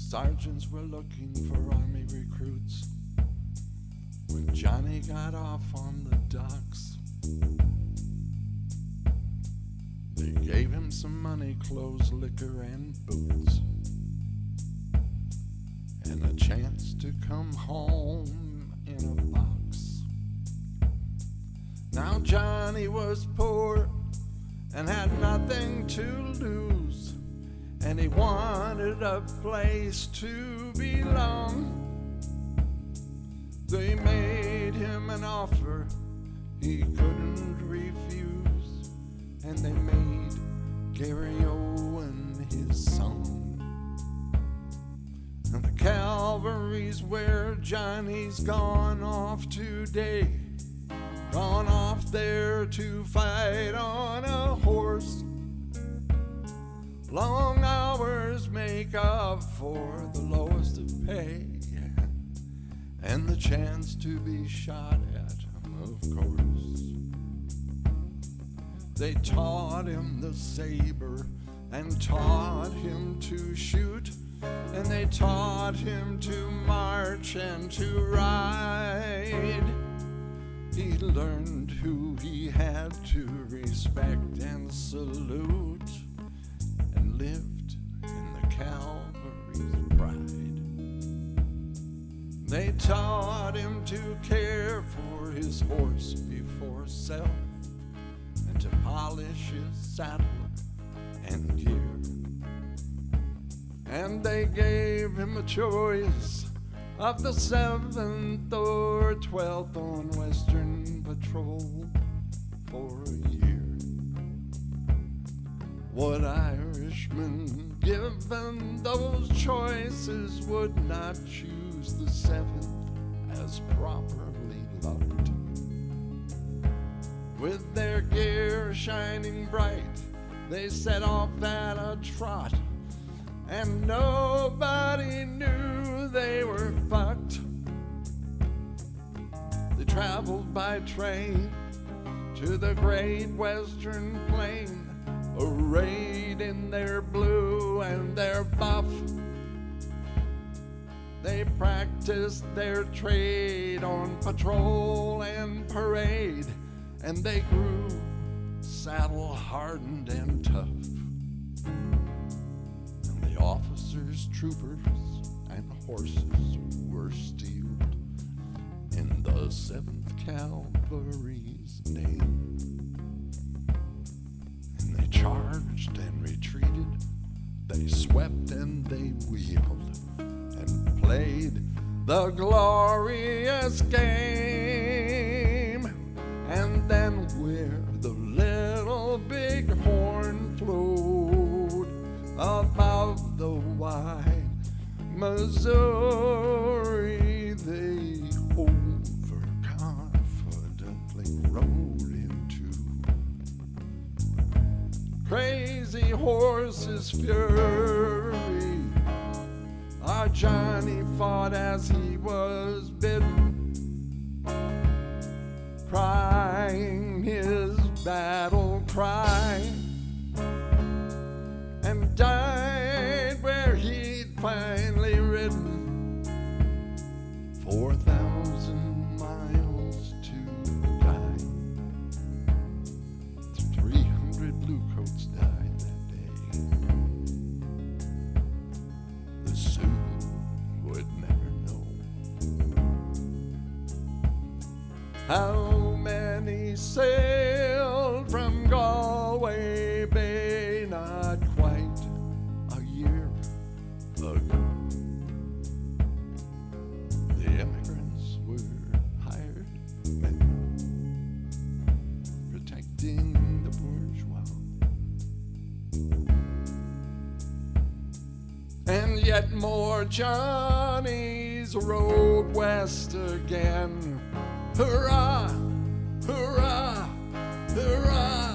sergeants were looking for army recruits when Johnny got off on the docks. They gave him some money, clothes, liquor, and boots, and a chance to come home in a box. Now Johnny was poor and had nothing to lose, and he wanted a place to belong. They made him an offer he couldn't refuse, and they made Gary Owen his song. And the cavalry's where Johnny's gone off today, gone off there to fight on a horse. Long hours make up for the lowest of pay, and the chance to be shot at, of course. They taught him the saber and taught him to shoot, and they taught him to march and to ride. He learned who he had to respect and salute, and lived in the cavalry's pride. They taught him to care for his horse before self, and to polish his saddle and gear. And they gave him a choice of the 7th or 12th on Western Patrol for a year. What Irishman, given those choices, would not choose the 7th as properly loved? With their gear shining bright, they set off at a trot, and nobody knew they were fucked. They traveled by train to the great western plain, arrayed in their blue and their buff. They practiced their trade on patrol and parade, and they grew saddle hardened and tough. And the officers, troopers, and horses were steeled in the 7th Cavalry's name. And they charged and retreated, they swept and they wheeled, and played the glorious game. And then where the little big horn flowed above the wide Missouri, they overconfidently rode into Crazy Horse's fury. Our Johnny fought as he was bidden, crying his battle cry, and died where he'd finally ridden 4,000 miles to die. 300 bluecoats died that day. The Sioux would never know how many sailed from Galway Bay not quite a year ago. The immigrants were hired men, protecting the bourgeois. And yet more Johnnies rode west again. Hurrah! Hurrah! Hurrah!